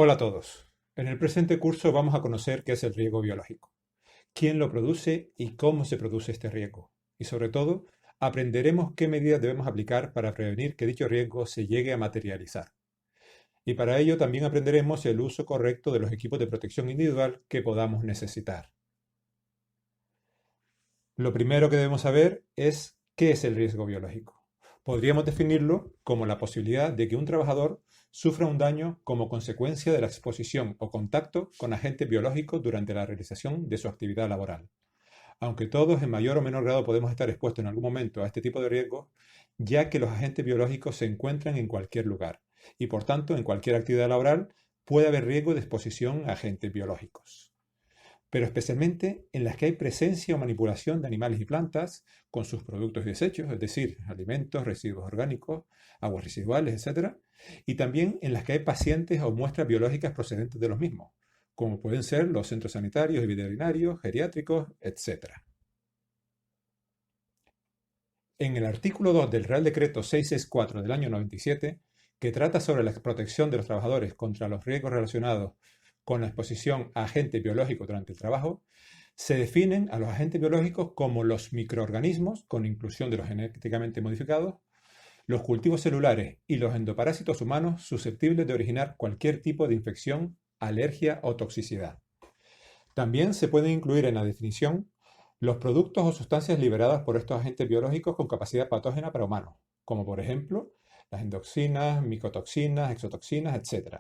Hola a todos. En el presente curso vamos a conocer qué es el riesgo biológico, quién lo produce y cómo se produce este riesgo. Y sobre todo, aprenderemos qué medidas debemos aplicar para prevenir que dicho riesgo se llegue a materializar. Y para ello también aprenderemos el uso correcto de los equipos de protección individual que podamos necesitar. Lo primero que debemos saber es qué es el riesgo biológico. Podríamos definirlo como la posibilidad de que un trabajador sufra un daño como consecuencia de la exposición o contacto con agentes biológicos durante la realización de su actividad laboral. Aunque todos en mayor o menor grado podemos estar expuestos en algún momento a este tipo de riesgos, ya que los agentes biológicos se encuentran en cualquier lugar y por tanto en cualquier actividad laboral puede haber riesgo de exposición a agentes biológicos, pero especialmente en las que hay presencia o manipulación de animales y plantas con sus productos y desechos, es decir, alimentos, residuos orgánicos, aguas residuales, etcétera, y también en las que hay pacientes o muestras biológicas procedentes de los mismos, como pueden ser los centros sanitarios y veterinarios, geriátricos, etcétera. En el artículo 2 del Real Decreto 664 del año 97, que trata sobre la protección de los trabajadores contra los riesgos relacionados con la exposición a agentes biológicos durante el trabajo, se definen a los agentes biológicos como los microorganismos, con inclusión de los genéticamente modificados, los cultivos celulares y los endoparásitos humanos susceptibles de originar cualquier tipo de infección, alergia o toxicidad. También se pueden incluir en la definición los productos o sustancias liberadas por estos agentes biológicos con capacidad patógena para humanos, como por ejemplo las endoxinas, micotoxinas, exotoxinas, etc.,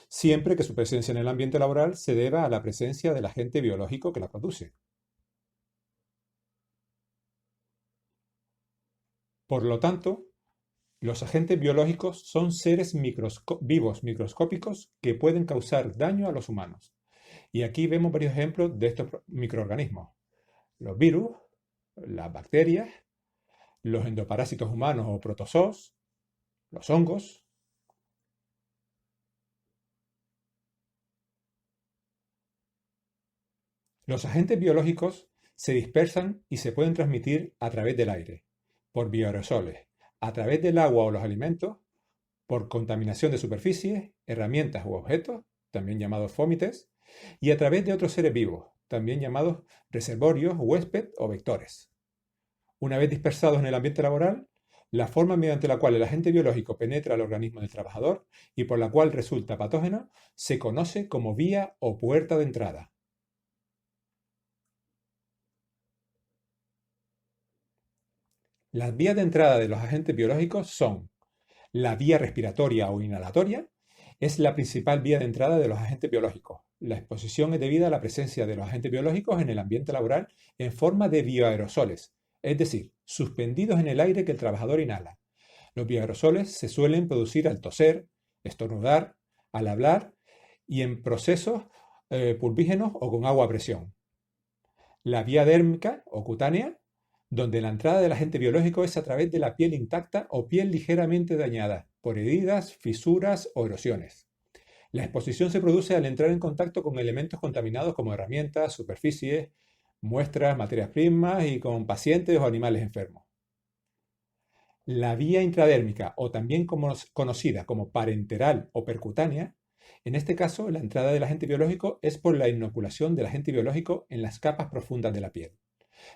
siempre que su presencia en el ambiente laboral se deba a la presencia del agente biológico que la produce. Por lo tanto, los agentes biológicos son seres vivos microscópicos que pueden causar daño a los humanos. Y aquí vemos varios ejemplos de estos microorganismos. Los virus, las bacterias, los endoparásitos humanos o protozoos, los hongos. Los agentes biológicos se dispersan y se pueden transmitir a través del aire, por bioaerosoles, a través del agua o los alimentos, por contaminación de superficies, herramientas u objetos, también llamados fómites, y a través de otros seres vivos, también llamados reservorios, huésped o vectores. Una vez dispersados en el ambiente laboral, la forma mediante la cual el agente biológico penetra al organismo del trabajador y por la cual resulta patógeno se conoce como vía o puerta de entrada. Las vías de entrada de los agentes biológicos son la vía respiratoria o inhalatoria, es la principal vía de entrada de los agentes biológicos. La exposición es debida a la presencia de los agentes biológicos en el ambiente laboral en forma de bioaerosoles, es decir, suspendidos en el aire que el trabajador inhala. Los bioaerosoles se suelen producir al toser, estornudar, al hablar y en procesos pulvígenos o con agua a presión. La vía dérmica o cutánea, donde la entrada del agente biológico es a través de la piel intacta o piel ligeramente dañada por heridas, fisuras o erosiones. La exposición se produce al entrar en contacto con elementos contaminados como herramientas, superficies, muestras, materias primas y con pacientes o animales enfermos. La vía intradérmica, o también conocida como parenteral o percutánea, en este caso la entrada del agente biológico es por la inoculación del agente biológico en las capas profundas de la piel.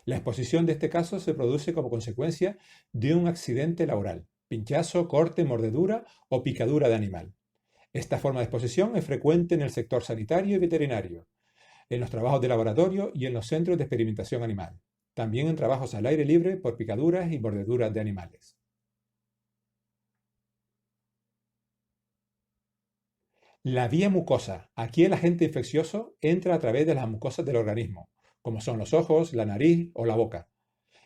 La exposición de este caso se produce como consecuencia de un accidente laboral, pinchazo, corte, mordedura o picadura de animal. Esta forma de exposición es frecuente en el sector sanitario y veterinario, en los trabajos de laboratorio y en los centros de experimentación animal. También en trabajos al aire libre por picaduras y mordeduras de animales. La vía mucosa. Aquí el agente infeccioso entra a través de las mucosas del organismo, como son los ojos, la nariz o la boca.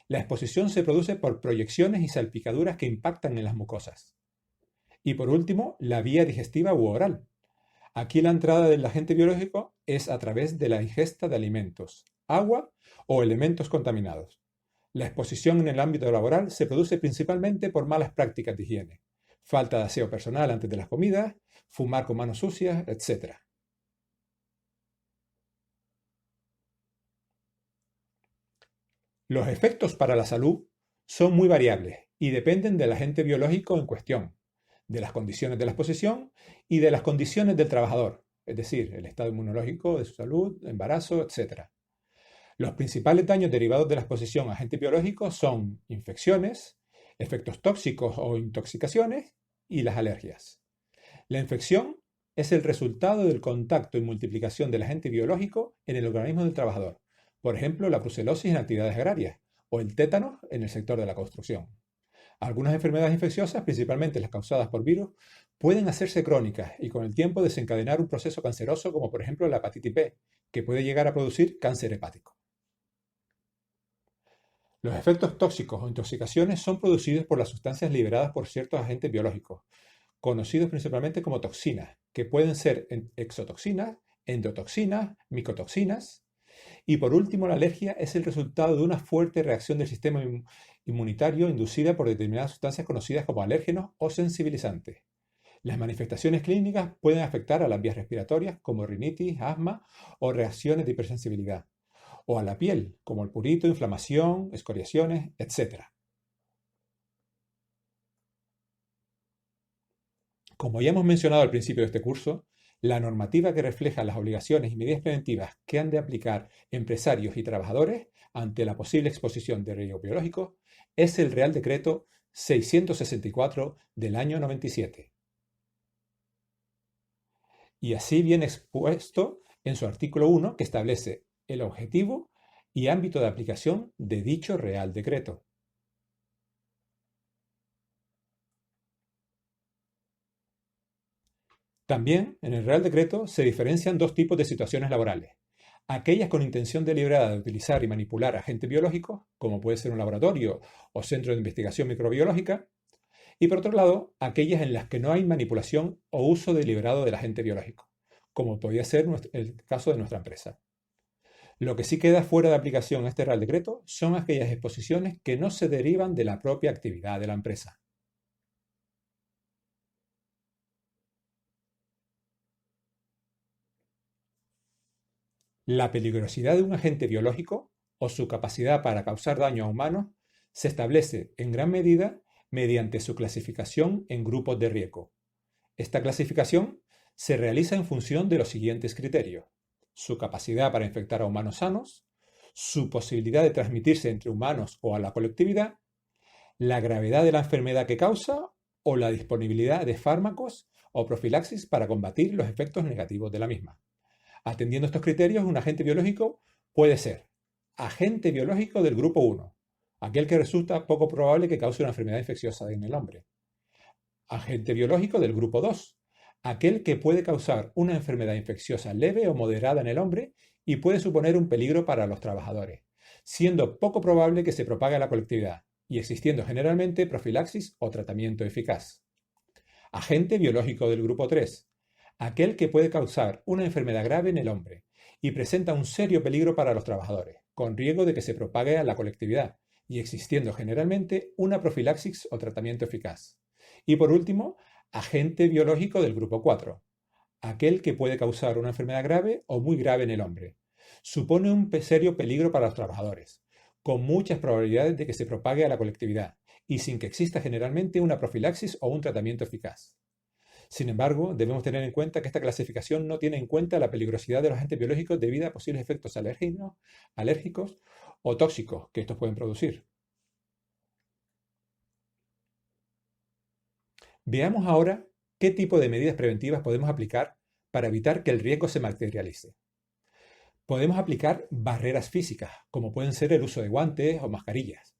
La exposición se produce por proyecciones y salpicaduras que impactan en las mucosas. Y por último, la vía digestiva u oral. Aquí la entrada del agente biológico es a través de la ingesta de alimentos, agua o elementos contaminados. La exposición en el ámbito laboral se produce principalmente por malas prácticas de higiene, falta de aseo personal antes de las comidas, fumar con manos sucias, etc. Los efectos para la salud son muy variables y dependen del agente biológico en cuestión. de las condiciones de la exposición y de las condiciones del trabajador, es decir, el estado inmunológico de su salud, embarazo, etc. Los principales daños derivados de la exposición a agentes biológicos son infecciones, efectos tóxicos o intoxicaciones y las alergias. La infección es el resultado del contacto y multiplicación del agente biológico en el organismo del trabajador, por ejemplo, la brucelosis en actividades agrarias o el tétanos en el sector de la construcción. Algunas enfermedades infecciosas, principalmente las causadas por virus, pueden hacerse crónicas y con el tiempo desencadenar un proceso canceroso como por ejemplo la hepatitis B, que puede llegar a producir cáncer hepático. Los efectos tóxicos o intoxicaciones son producidos por las sustancias liberadas por ciertos agentes biológicos, conocidos principalmente como toxinas, que pueden ser exotoxinas, endotoxinas, micotoxinas. Y por último, la alergia es el resultado de una fuerte reacción del sistema inmunitario inducida por determinadas sustancias conocidas como alérgenos o sensibilizantes. Las manifestaciones clínicas pueden afectar a las vías respiratorias como rinitis, asma o reacciones de hipersensibilidad, o a la piel como el purito, inflamación, escoriaciones, etc. Como ya hemos mencionado al principio de este curso, la normativa que refleja las obligaciones y medidas preventivas que han de aplicar empresarios y trabajadores ante la posible exposición de riesgos biológicos es el Real Decreto 664 del año 97. Y así viene expuesto en su artículo 1, que establece el objetivo y ámbito de aplicación de dicho Real Decreto. También, en el Real Decreto se diferencian dos tipos de situaciones laborales. Aquellas con intención deliberada de utilizar y manipular agentes biológicos, como puede ser un laboratorio o centro de investigación microbiológica, y por otro lado, aquellas en las que no hay manipulación o uso deliberado del agente biológico, como podría ser el caso de nuestra empresa. Lo que sí queda fuera de aplicación a este Real Decreto son aquellas exposiciones que no se derivan de la propia actividad de la empresa. La peligrosidad de un agente biológico o su capacidad para causar daño a humanos se establece en gran medida mediante su clasificación en grupos de riesgo. Esta clasificación se realiza en función de los siguientes criterios: su capacidad para infectar a humanos sanos, su posibilidad de transmitirse entre humanos o a la colectividad, la gravedad de la enfermedad que causa o la disponibilidad de fármacos o profilaxis para combatir los efectos negativos de la misma. Atendiendo estos criterios, un agente biológico puede ser agente biológico del grupo 1, aquel que resulta poco probable que cause una enfermedad infecciosa en el hombre. Agente biológico del grupo 2, aquel que puede causar una enfermedad infecciosa leve o moderada en el hombre y puede suponer un peligro para los trabajadores, siendo poco probable que se propague a la colectividad y existiendo generalmente profilaxis o tratamiento eficaz. Agente biológico del grupo 3, aquel que puede causar una enfermedad grave en el hombre y presenta un serio peligro para los trabajadores, con riesgo de que se propague a la colectividad y existiendo generalmente una profilaxis o tratamiento eficaz. Y por último, agente biológico del grupo 4, aquel que puede causar una enfermedad grave o muy grave en el hombre. Supone un serio peligro para los trabajadores, con muchas probabilidades de que se propague a la colectividad y sin que exista generalmente una profilaxis o un tratamiento eficaz. Sin embargo, debemos tener en cuenta que esta clasificación no tiene en cuenta la peligrosidad de los agentes biológicos debido a posibles efectos alérgicos o tóxicos que estos pueden producir. Veamos ahora qué tipo de medidas preventivas podemos aplicar para evitar que el riesgo se materialice. Podemos aplicar barreras físicas, como pueden ser el uso de guantes o mascarillas.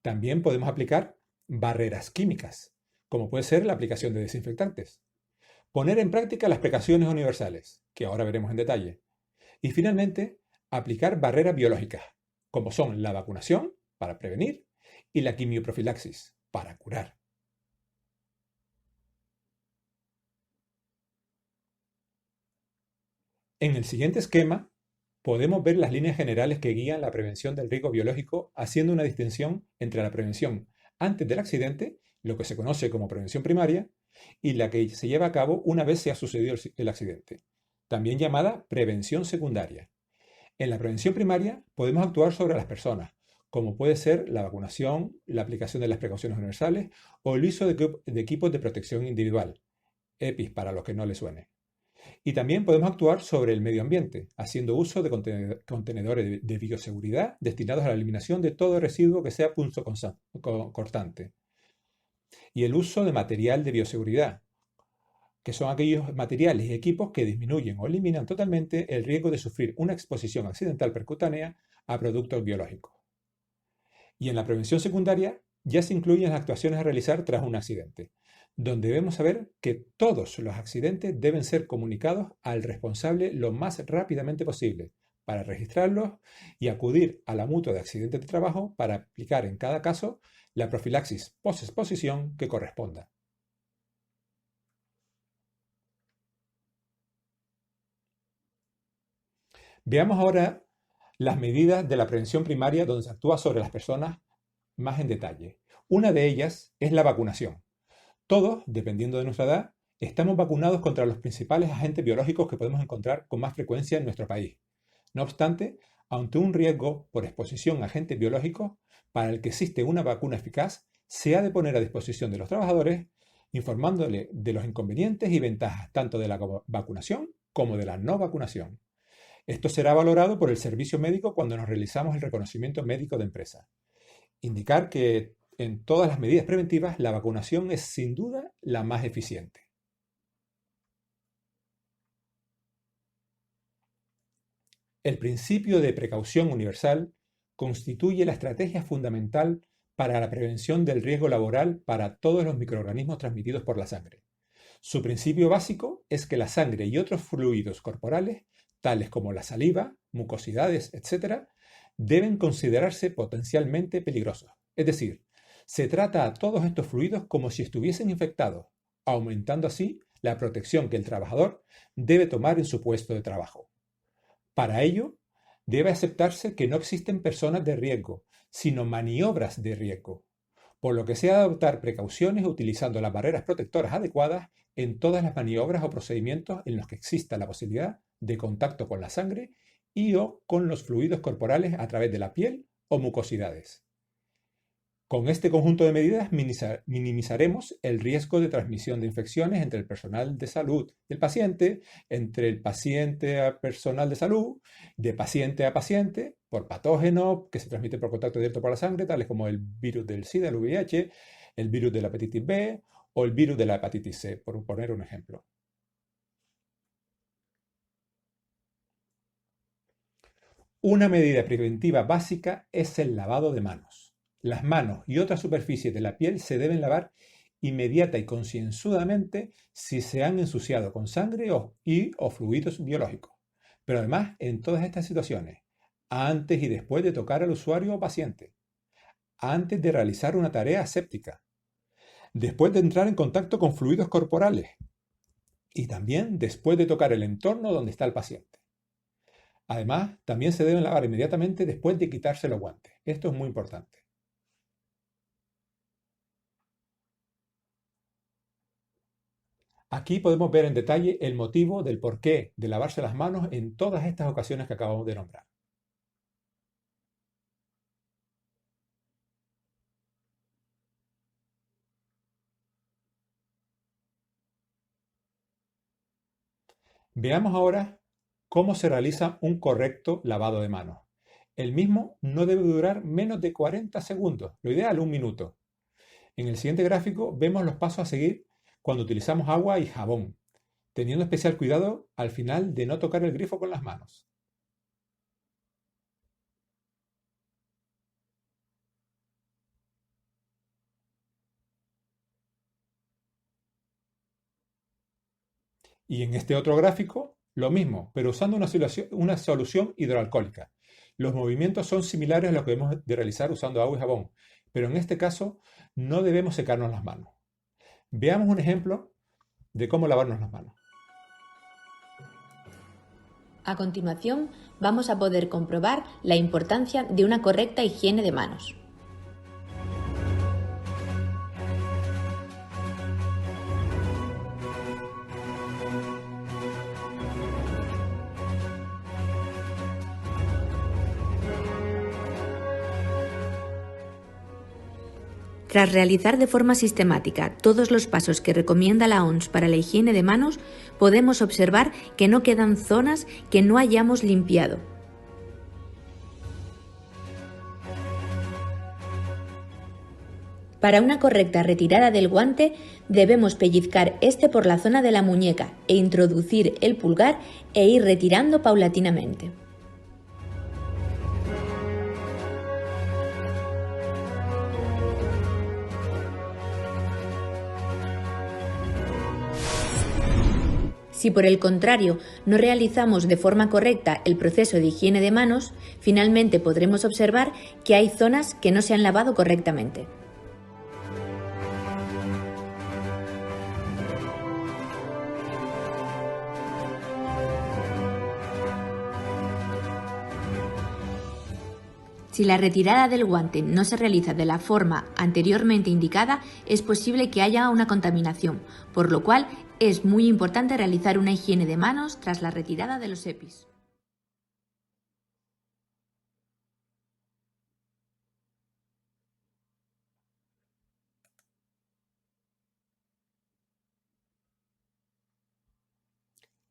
También podemos aplicar barreras químicas, como puede ser la aplicación de desinfectantes. Poner en práctica las precauciones universales, que ahora veremos en detalle. Y finalmente, aplicar barreras biológicas, como son la vacunación, para prevenir, y la quimioprofilaxis, para curar. En el siguiente esquema, podemos ver las líneas generales que guían la prevención del riesgo biológico, haciendo una distinción entre la prevención antes del accidente, lo que se conoce como prevención primaria, y la que se lleva a cabo una vez se ha sucedido el accidente, también llamada prevención secundaria. En la prevención primaria podemos actuar sobre las personas, como puede ser la vacunación, la aplicación de las precauciones universales o el uso de equipos de protección individual, EPIs para los que no les suene. Y también podemos actuar sobre el medio ambiente, haciendo uso de contenedores de bioseguridad destinados a la eliminación de todo residuo que sea cortante. Y el uso de material de bioseguridad, que son aquellos materiales y equipos que disminuyen o eliminan totalmente el riesgo de sufrir una exposición accidental percutánea a productos biológicos. Y en la prevención secundaria ya se incluyen las actuaciones a realizar tras un accidente, donde debemos saber que todos los accidentes deben ser comunicados al responsable lo más rápidamente posible para registrarlos y acudir a la mutua de accidentes de trabajo para aplicar en cada caso la profilaxis post-exposición que corresponda. Veamos ahora las medidas de la prevención primaria donde se actúa sobre las personas más en detalle. Una de ellas es la vacunación. Todos, dependiendo de nuestra edad, estamos vacunados contra los principales agentes biológicos que podemos encontrar con más frecuencia en nuestro país. No obstante, ante un riesgo por exposición a agentes biológicos para el que existe una vacuna eficaz, se ha de poner a disposición de los trabajadores informándole de los inconvenientes y ventajas tanto de la vacunación como de la no vacunación. Esto será valorado por el servicio médico cuando nos realizamos el reconocimiento médico de empresa. Indicar que en todas las medidas preventivas la vacunación es sin duda la más eficiente. El principio de precaución universal constituye la estrategia fundamental para la prevención del riesgo laboral para todos los microorganismos transmitidos por la sangre. Su principio básico es que la sangre y otros fluidos corporales, tales como la saliva, mucosidades, etc., deben considerarse potencialmente peligrosos. Es decir, se trata a todos estos fluidos como si estuviesen infectados, aumentando así la protección que el trabajador debe tomar en su puesto de trabajo. Para ello, debe aceptarse que no existen personas de riesgo, sino maniobras de riesgo, por lo que se ha de adoptar precauciones utilizando las barreras protectoras adecuadas en todas las maniobras o procedimientos en los que exista la posibilidad de contacto con la sangre y o con los fluidos corporales a través de la piel o mucosidades. Con este conjunto de medidas minimizaremos el riesgo de transmisión de infecciones entre el personal de salud del paciente, entre el paciente a personal de salud, de paciente a paciente, por patógenos que se transmiten por contacto directo por la sangre, tales como el virus del SIDA, el VIH, el virus de la hepatitis B o el virus de la hepatitis C, por poner un ejemplo. Una medida preventiva básica es el lavado de manos. Las manos y otras superficies de la piel se deben lavar inmediata y concienzudamente si se han ensuciado con sangre o fluidos biológicos. Pero además, en todas estas situaciones, antes y después de tocar al usuario o paciente, antes de realizar una tarea aséptica, después de entrar en contacto con fluidos corporales y también después de tocar el entorno donde está el paciente. Además, también se deben lavar inmediatamente después de quitarse los guantes. Esto es muy importante. Aquí podemos ver en detalle el motivo del porqué de lavarse las manos en todas estas ocasiones que acabamos de nombrar. Veamos ahora cómo se realiza un correcto lavado de manos. El mismo no debe durar menos de 40 segundos, lo ideal 1 minuto. En el siguiente gráfico vemos los pasos a seguir cuando utilizamos agua y jabón, teniendo especial cuidado al final de no tocar el grifo con las manos. Y en este otro gráfico, lo mismo, pero usando una solución hidroalcohólica. Los movimientos son similares a los que debemos de realizar usando agua y jabón, pero en este caso no debemos secarnos las manos. Veamos un ejemplo de cómo lavarnos las manos. A continuación, vamos a poder comprobar la importancia de una correcta higiene de manos. Tras realizar de forma sistemática todos los pasos que recomienda la OMS para la higiene de manos, podemos observar que no quedan zonas que no hayamos limpiado. Para una correcta retirada del guante, debemos pellizcar este por la zona de la muñeca e introducir el pulgar e ir retirando paulatinamente. Si por el contrario no realizamos de forma correcta el proceso de higiene de manos, finalmente podremos observar que hay zonas que no se han lavado correctamente. Si la retirada del guante no se realiza de la forma anteriormente indicada, es posible que haya una contaminación, por lo cual es muy importante realizar una higiene de manos tras la retirada de los EPIs.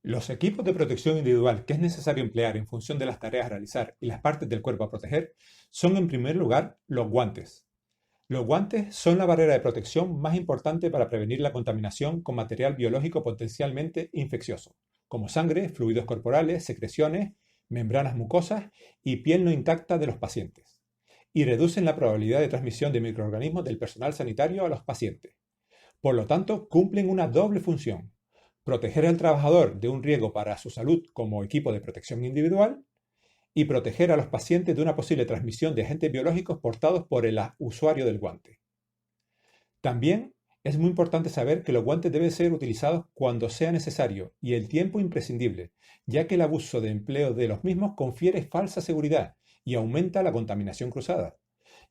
Los equipos de protección individual que es necesario emplear en función de las tareas a realizar y las partes del cuerpo a proteger son, en primer lugar, los guantes. Los guantes son la barrera de protección más importante para prevenir la contaminación con material biológico potencialmente infeccioso, como sangre, fluidos corporales, secreciones, membranas mucosas y piel no intacta de los pacientes, y reducen la probabilidad de transmisión de microorganismos del personal sanitario a los pacientes. Por lo tanto, cumplen una doble función: proteger al trabajador de un riesgo para su salud como equipo de protección individual y proteger a los pacientes de una posible transmisión de agentes biológicos portados por el usuario del guante. También es muy importante saber que los guantes deben ser utilizados cuando sea necesario y el tiempo imprescindible, ya que el abuso de empleo de los mismos confiere falsa seguridad y aumenta la contaminación cruzada,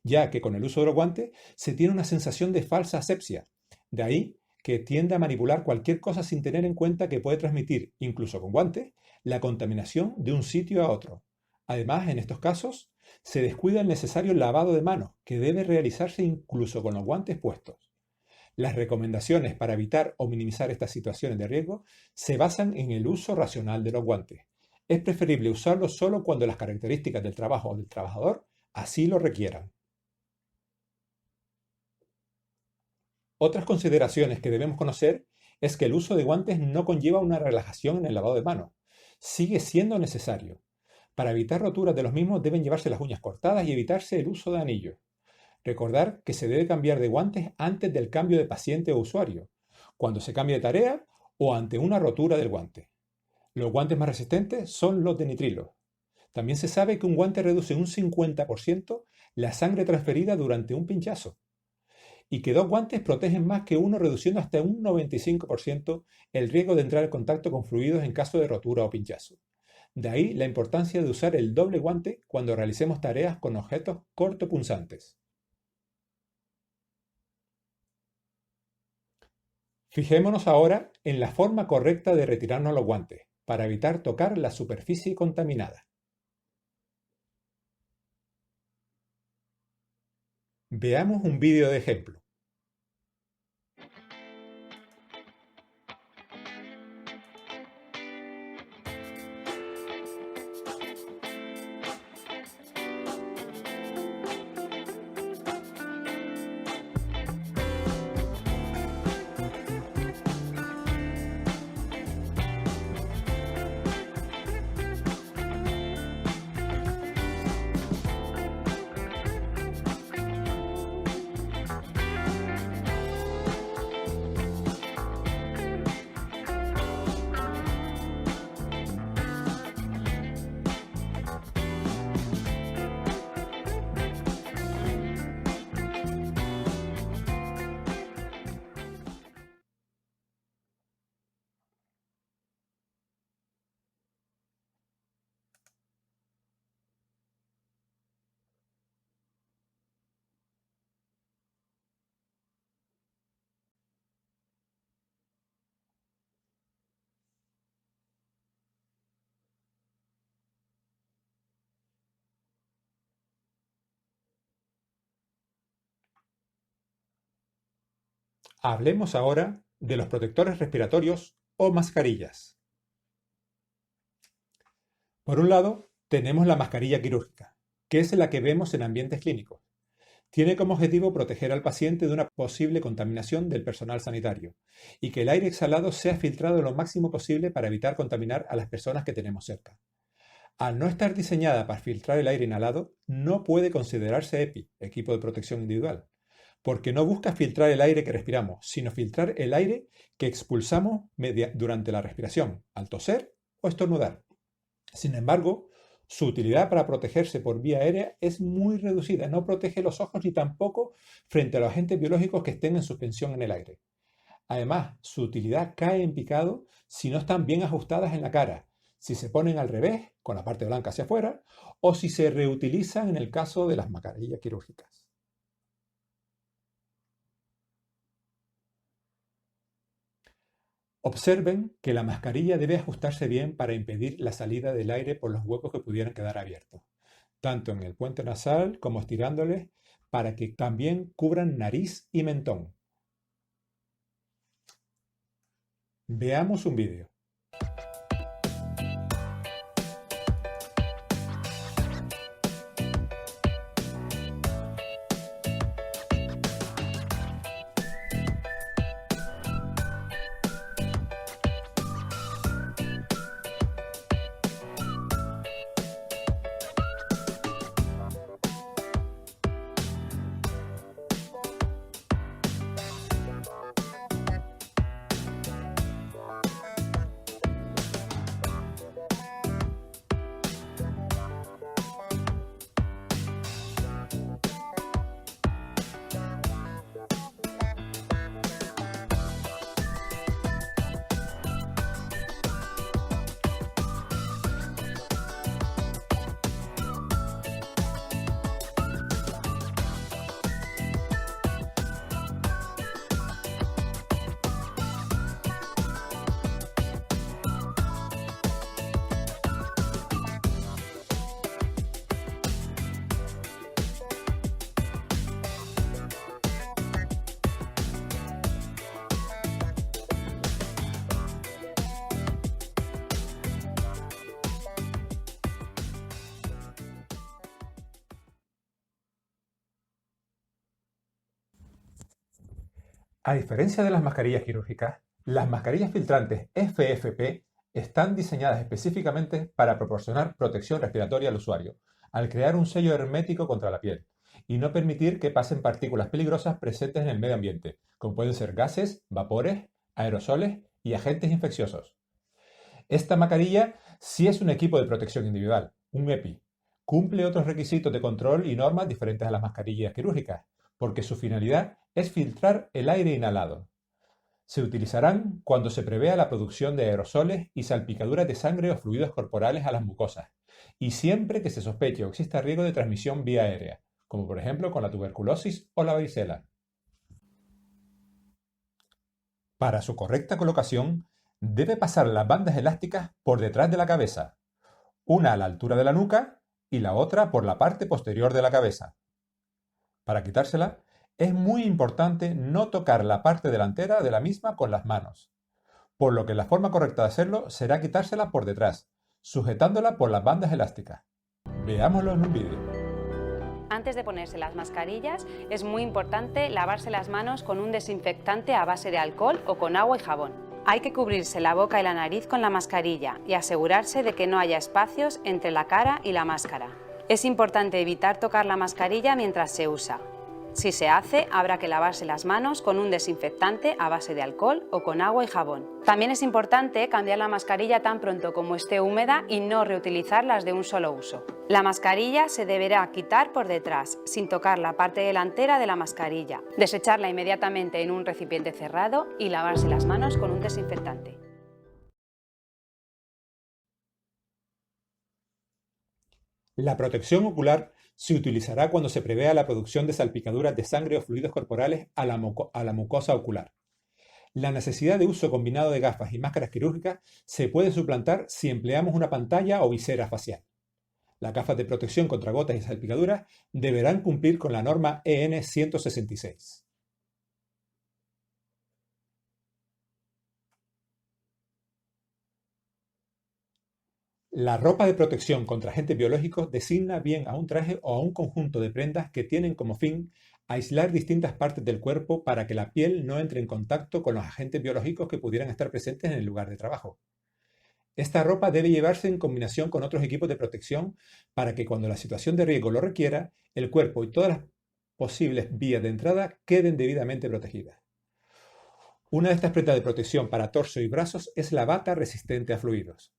ya que con el uso de los guantes se tiene una sensación de falsa asepsia. De ahí que tiende a manipular cualquier cosa sin tener en cuenta que puede transmitir, incluso con guantes, la contaminación de un sitio a otro. Además, en estos casos, se descuida el necesario lavado de manos, que debe realizarse incluso con los guantes puestos. Las recomendaciones para evitar o minimizar estas situaciones de riesgo se basan en el uso racional de los guantes. Es preferible usarlos solo cuando las características del trabajo o del trabajador así lo requieran. Otras consideraciones que debemos conocer es que el uso de guantes no conlleva una relajación en el lavado de manos. Sigue siendo necesario. Para evitar roturas de los mismos deben llevarse las uñas cortadas y evitarse el uso de anillos. Recordar que se debe cambiar de guantes antes del cambio de paciente o usuario, cuando se cambie de tarea o ante una rotura del guante. Los guantes más resistentes son los de nitrilo. También se sabe que un guante reduce un 50% la sangre transferida durante un pinchazo, y que dos guantes protegen más que uno, reduciendo hasta un 95% el riesgo de entrar en contacto con fluidos en caso de rotura o pinchazo. De ahí la importancia de usar el doble guante cuando realicemos tareas con objetos cortopunzantes. Fijémonos ahora en la forma correcta de retirarnos los guantes, para evitar tocar la superficie contaminada. Veamos un vídeo de ejemplo. Hablemos ahora de los protectores respiratorios o mascarillas. Por un lado, tenemos la mascarilla quirúrgica, que es la que vemos en ambientes clínicos. Tiene como objetivo proteger al paciente de una posible contaminación del personal sanitario y que el aire exhalado sea filtrado lo máximo posible para evitar contaminar a las personas que tenemos cerca. Al no estar diseñada para filtrar el aire inhalado, no puede considerarse EPI, equipo de protección individual, porque no busca filtrar el aire que respiramos, sino filtrar el aire que expulsamos durante la respiración, al toser o estornudar. Sin embargo, su utilidad para protegerse por vía aérea es muy reducida, no protege los ojos ni tampoco frente a los agentes biológicos que estén en suspensión en el aire. Además, su utilidad cae en picado si no están bien ajustadas en la cara, si se ponen al revés, con la parte blanca hacia afuera, o si se reutilizan en el caso de las mascarillas quirúrgicas. Observen que la mascarilla debe ajustarse bien para impedir la salida del aire por los huecos que pudieran quedar abiertos, tanto en el puente nasal como estirándoles para que también cubran nariz y mentón. Veamos un vídeo. A diferencia de las mascarillas quirúrgicas, las mascarillas filtrantes FFP están diseñadas específicamente para proporcionar protección respiratoria al usuario, al crear un sello hermético contra la piel y no permitir que pasen partículas peligrosas presentes en el medio ambiente, como pueden ser gases, vapores, aerosoles y agentes infecciosos. Esta mascarilla sí es un equipo de protección individual, un EPI. Cumple otros requisitos de control y normas diferentes a las mascarillas quirúrgicas, porque su finalidad es filtrar el aire inhalado. Se utilizarán cuando se prevea la producción de aerosoles y salpicaduras de sangre o fluidos corporales a las mucosas, y siempre que se sospeche o exista riesgo de transmisión vía aérea, como por ejemplo con la tuberculosis o la varicela. Para su correcta colocación, debe pasar las bandas elásticas por detrás de la cabeza, una a la altura de la nuca y la otra por la parte posterior de la cabeza. Para quitársela, es muy importante no tocar la parte delantera de la misma con las manos, por lo que la forma correcta de hacerlo será quitársela por detrás, sujetándola por las bandas elásticas. Veámoslo en un vídeo. Antes de ponerse las mascarillas, es muy importante lavarse las manos con un desinfectante a base de alcohol o con agua y jabón. Hay que cubrirse la boca y la nariz con la mascarilla y asegurarse de que no haya espacios entre la cara y la máscara. Es importante evitar tocar la mascarilla mientras se usa. Si se hace, habrá que lavarse las manos con un desinfectante a base de alcohol o con agua y jabón. También es importante cambiar la mascarilla tan pronto como esté húmeda y no reutilizarlas de un solo uso. La mascarilla se deberá quitar por detrás, sin tocar la parte delantera de la mascarilla, desecharla inmediatamente en un recipiente cerrado y lavarse las manos con un desinfectante. La protección ocular se utilizará cuando se prevea la producción de salpicaduras de sangre o fluidos corporales a la mucosa ocular. La necesidad de uso combinado de gafas y máscaras quirúrgicas se puede suplantar si empleamos una pantalla o visera facial. Las gafas de protección contra gotas y salpicaduras deberán cumplir con la norma EN 166. La ropa de protección contra agentes biológicos designa bien a un traje o a un conjunto de prendas que tienen como fin aislar distintas partes del cuerpo para que la piel no entre en contacto con los agentes biológicos que pudieran estar presentes en el lugar de trabajo. Esta ropa debe llevarse en combinación con otros equipos de protección para que cuando la situación de riesgo lo requiera, el cuerpo y todas las posibles vías de entrada queden debidamente protegidas. Una de estas prendas de protección para torso y brazos es la bata resistente a fluidos.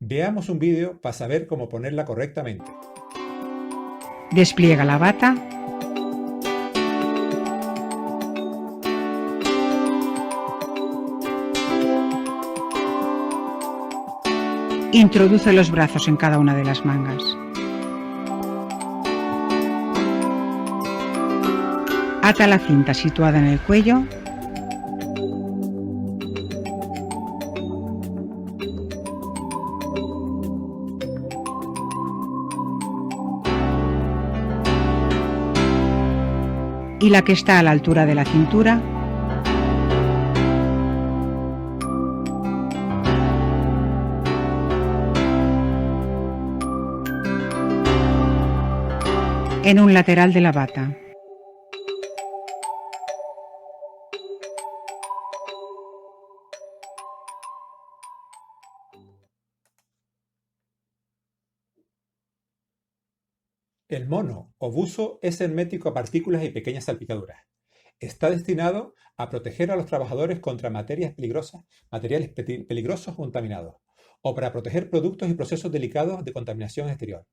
Veamos un vídeo para saber cómo ponerla correctamente. Despliega la bata. Introduce los brazos en cada una de las mangas. Ata la cinta situada en el cuello. Y la que está a la altura de la cintura. En un lateral de la bata. El mono o buzo es hermético a partículas y pequeñas salpicaduras. Está destinado a proteger a los trabajadores contra materiales peligrosos o contaminados, o para proteger productos y procesos delicados de contaminación exterior.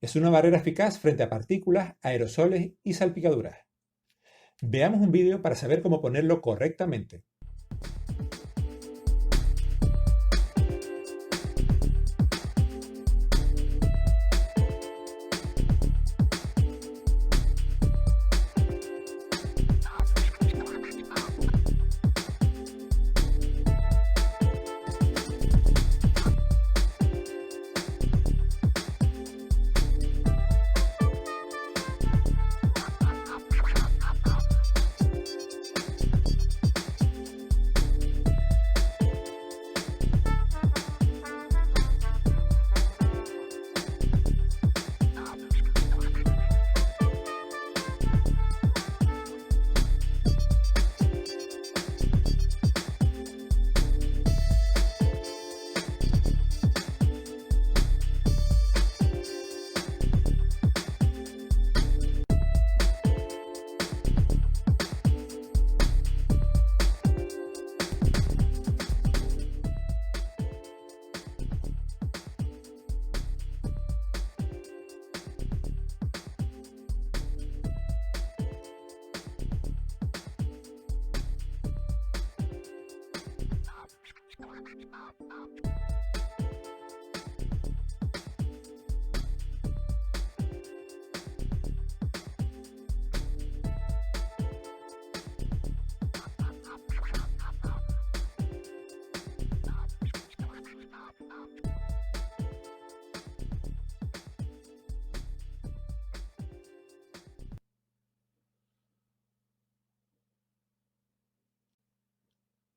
Es una barrera eficaz frente a partículas, aerosoles y salpicaduras. Veamos un vídeo para saber cómo ponerlo correctamente.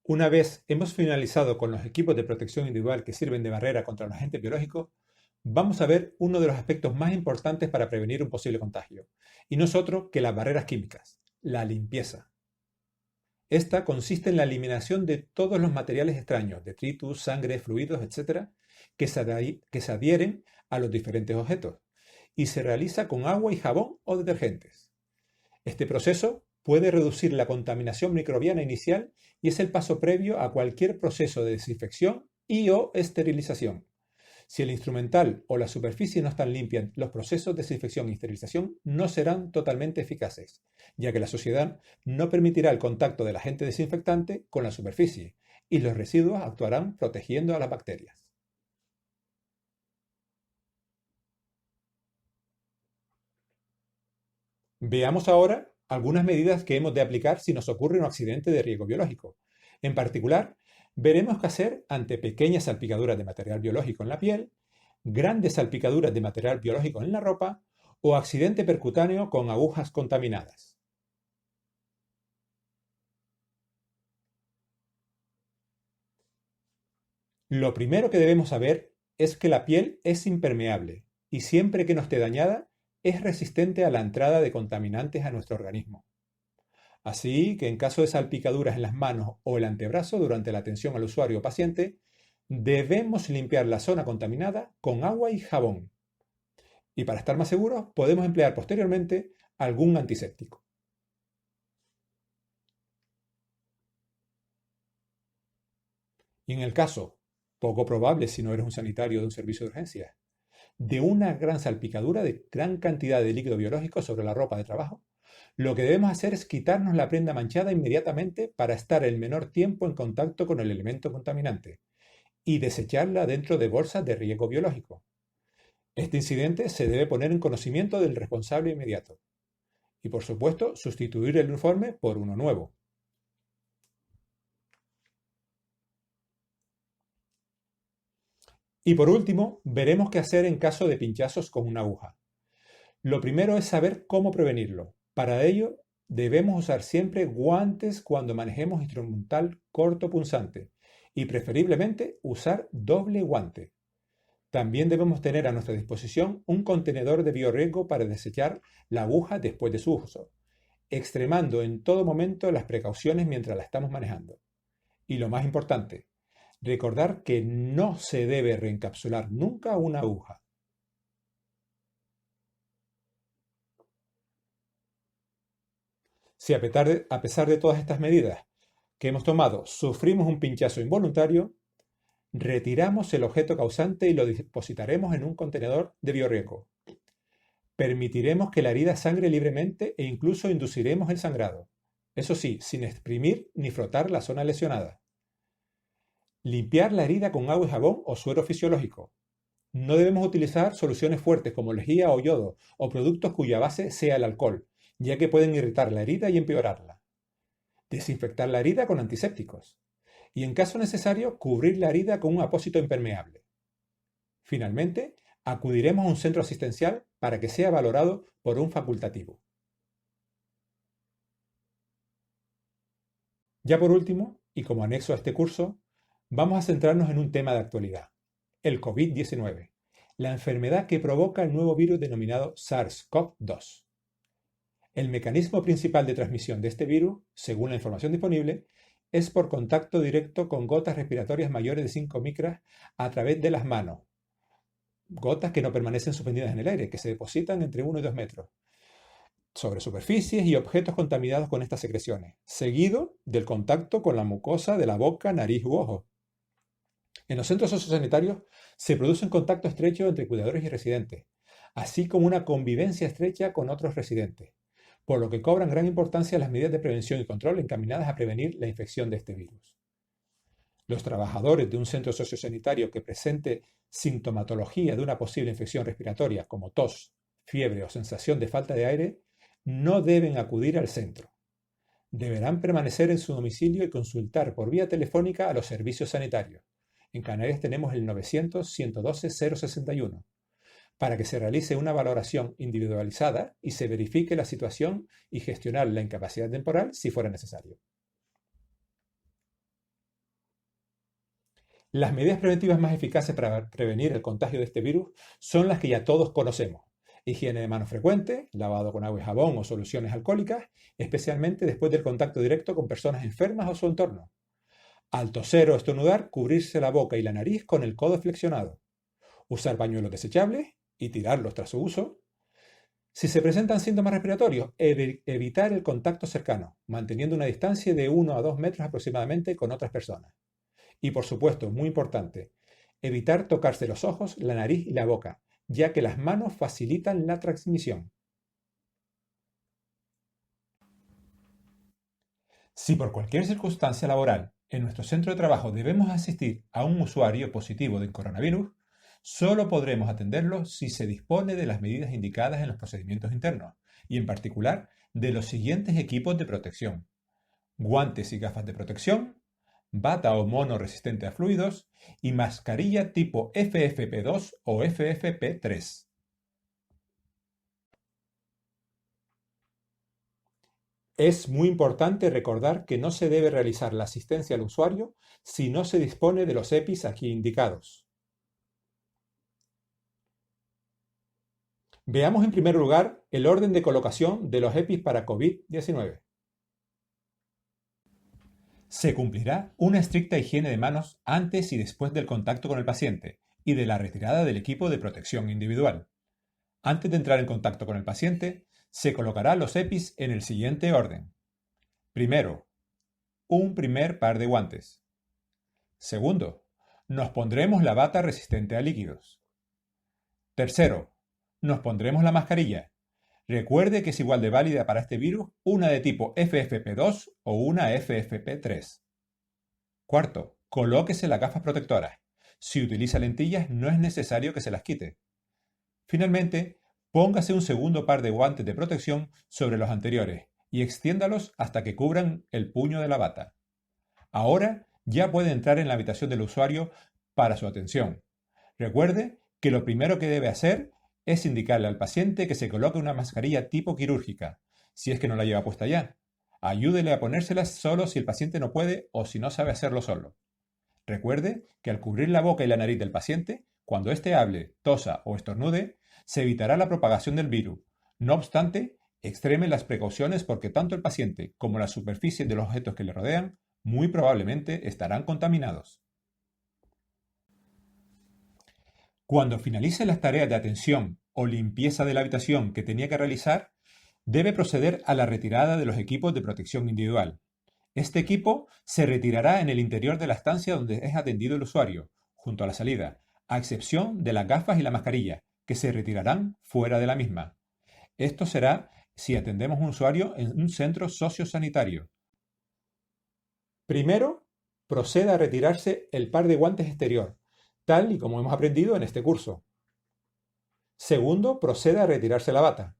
Una vez hemos finalizado con los equipos de protección individual que sirven de barrera contra los agentes biológicos, vamos a ver uno de los aspectos más importantes para prevenir un posible contagio, y no es otro que las barreras químicas, la limpieza. Esta consiste en la eliminación de todos los materiales extraños, detritus, sangre, fluidos, etc., que se adhieren a los diferentes objetos, y se realiza con agua y jabón o detergentes. Este proceso puede reducir la contaminación microbiana inicial y es el paso previo a cualquier proceso de desinfección y/o esterilización. Si el instrumental o la superficie no están limpias, los procesos de desinfección y esterilización no serán totalmente eficaces, ya que la sociedad no permitirá el contacto del agente desinfectante con la superficie y los residuos actuarán protegiendo a las bacterias. Veamos ahora algunas medidas que hemos de aplicar si nos ocurre un accidente de riesgo biológico. En particular, veremos qué hacer ante pequeñas salpicaduras de material biológico en la piel, grandes salpicaduras de material biológico en la ropa o accidente percutáneo con agujas contaminadas. Lo primero que debemos saber es que la piel es impermeable y siempre que no esté dañada es resistente a la entrada de contaminantes a nuestro organismo. Así que en caso de salpicaduras en las manos o el antebrazo durante la atención al usuario o paciente, debemos limpiar la zona contaminada con agua y jabón. Y para estar más seguros, podemos emplear posteriormente algún antiséptico. Y en el caso, poco probable si no eres un sanitario de un servicio de urgencias, de una gran salpicadura de gran cantidad de líquido biológico sobre la ropa de trabajo, lo que debemos hacer es quitarnos la prenda manchada inmediatamente para estar el menor tiempo en contacto con el elemento contaminante y desecharla dentro de bolsas de riego biológico. Este incidente se debe poner en conocimiento del responsable inmediato y, por supuesto, sustituir el uniforme por uno nuevo. Y por último, veremos qué hacer en caso de pinchazos con una aguja. Lo primero es saber cómo prevenirlo. Para ello, debemos usar siempre guantes cuando manejemos instrumental corto punzante y preferiblemente usar doble guante. También debemos tener a nuestra disposición un contenedor de biorriego para desechar la aguja después de su uso, extremando en todo momento las precauciones mientras la estamos manejando. Y lo más importante, recordar que no se debe reencapsular nunca una aguja. Si a pesar de todas estas medidas que hemos tomado sufrimos un pinchazo involuntario, retiramos el objeto causante y lo depositaremos en un contenedor de biorriego. Permitiremos que la herida sangre libremente e incluso induciremos el sangrado. Eso sí, sin exprimir ni frotar la zona lesionada. Limpiar la herida con agua y jabón o suero fisiológico. No debemos utilizar soluciones fuertes como lejía o yodo o productos cuya base sea el alcohol, ya que pueden irritar la herida y empeorarla. Desinfectar la herida con antisépticos. Y en caso necesario, cubrir la herida con un apósito impermeable. Finalmente, acudiremos a un centro asistencial para que sea valorado por un facultativo. Ya por último, y como anexo a este curso, vamos a centrarnos en un tema de actualidad, el COVID-19, la enfermedad que provoca el nuevo virus denominado SARS-CoV-2. El mecanismo principal de transmisión de este virus, según la información disponible, es por contacto directo con gotas respiratorias mayores de 5 micras a través de las manos. Gotas que no permanecen suspendidas en el aire, que se depositan entre 1 y 2 metros, sobre superficies y objetos contaminados con estas secreciones, seguido del contacto con la mucosa de la boca, nariz u ojos. En los centros sociosanitarios se produce un contacto estrecho entre cuidadores y residentes, así como una convivencia estrecha con otros residentes, por lo que cobran gran importancia las medidas de prevención y control encaminadas a prevenir la infección de este virus. Los trabajadores de un centro sociosanitario que presente sintomatología de una posible infección respiratoria como tos, fiebre o sensación de falta de aire no deben acudir al centro. Deberán permanecer en su domicilio y consultar por vía telefónica a los servicios sanitarios. En Canarias tenemos el 900-112-061 para que se realice una valoración individualizada y se verifique la situación y gestionar la incapacidad temporal si fuera necesario. Las medidas preventivas más eficaces para prevenir el contagio de este virus son las que ya todos conocemos. Higiene de manos frecuente, lavado con agua y jabón o soluciones alcohólicas, especialmente después del contacto directo con personas enfermas o su entorno. Al toser o estornudar, cubrirse la boca y la nariz con el codo flexionado. Usar pañuelos desechables y tirarlos tras su uso. Si se presentan síntomas respiratorios, evitar el contacto cercano, manteniendo una distancia de 1 a 2 metros aproximadamente con otras personas. Y por supuesto, muy importante, evitar tocarse los ojos, la nariz y la boca, ya que las manos facilitan la transmisión. Si por cualquier circunstancia laboral en nuestro centro de trabajo debemos asistir a un usuario positivo del coronavirus, solo podremos atenderlo si se dispone de las medidas indicadas en los procedimientos internos y en particular de los siguientes equipos de protección: guantes y gafas de protección, bata o mono resistente a fluidos y mascarilla tipo FFP2 o FFP3. Es muy importante recordar que no se debe realizar la asistencia al usuario si no se dispone de los EPIs aquí indicados. Veamos en primer lugar el orden de colocación de los EPIs para COVID-19. Se cumplirá una estricta higiene de manos antes y después del contacto con el paciente y de la retirada del equipo de protección individual. Antes de entrar en contacto con el paciente, se colocará los EPIs en el siguiente orden. Primero, un primer par de guantes. Segundo, nos pondremos la bata resistente a líquidos. Tercero, nos pondremos la mascarilla. Recuerde que es igual de válida para este virus una de tipo FFP2 o una FFP3. Cuarto, colóquese las gafas protectoras. Si utiliza lentillas, no es necesario que se las quite. Finalmente, póngase un segundo par de guantes de protección sobre los anteriores y extiéndalos hasta que cubran el puño de la bata. Ahora ya puede entrar en la habitación del usuario para su atención. Recuerde que lo primero que debe hacer es indicarle al paciente que se coloque una mascarilla tipo quirúrgica, si es que no la lleva puesta ya. Ayúdele a ponérselas solo si el paciente no puede o si no sabe hacerlo solo. Recuerde que al cubrir la boca y la nariz del paciente, cuando éste hable, tosa o estornude, se evitará la propagación del virus. No obstante, extreme las precauciones porque tanto el paciente como la superficie de los objetos que le rodean muy probablemente estarán contaminados. Cuando finalice las tareas de atención o limpieza de la habitación que tenía que realizar, debe proceder a la retirada de los equipos de protección individual. Este equipo se retirará en el interior de la estancia donde es atendido el usuario, junto a la salida, a excepción de las gafas y la mascarilla, que se retirarán fuera de la misma. Esto será si atendemos a un usuario en un centro sociosanitario. Primero, proceda a retirarse el par de guantes exterior, tal y como hemos aprendido en este curso. Segundo, proceda a retirarse la bata.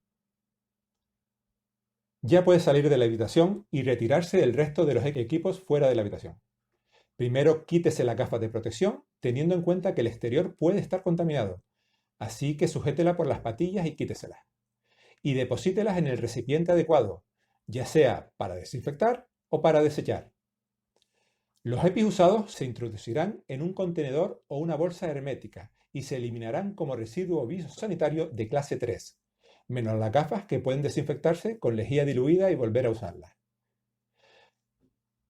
Ya puede salir de la habitación y retirarse el resto de los equipos fuera de la habitación. Primero, quítese las gafas de protección, teniendo en cuenta que el exterior puede estar contaminado, así que sujétela por las patillas y quíteselas. Y deposítelas en el recipiente adecuado, ya sea para desinfectar o para desechar. Los EPIs usados se introducirán en un contenedor o una bolsa hermética y se eliminarán como residuo biosanitario de clase 3, menos las gafas que pueden desinfectarse con lejía diluida y volver a usarlas.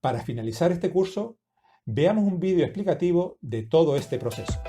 Para finalizar este curso, veamos un vídeo explicativo de todo este proceso.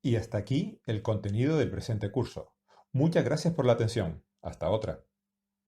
Y hasta aquí el contenido del presente curso. Muchas gracias por la atención. Hasta otra.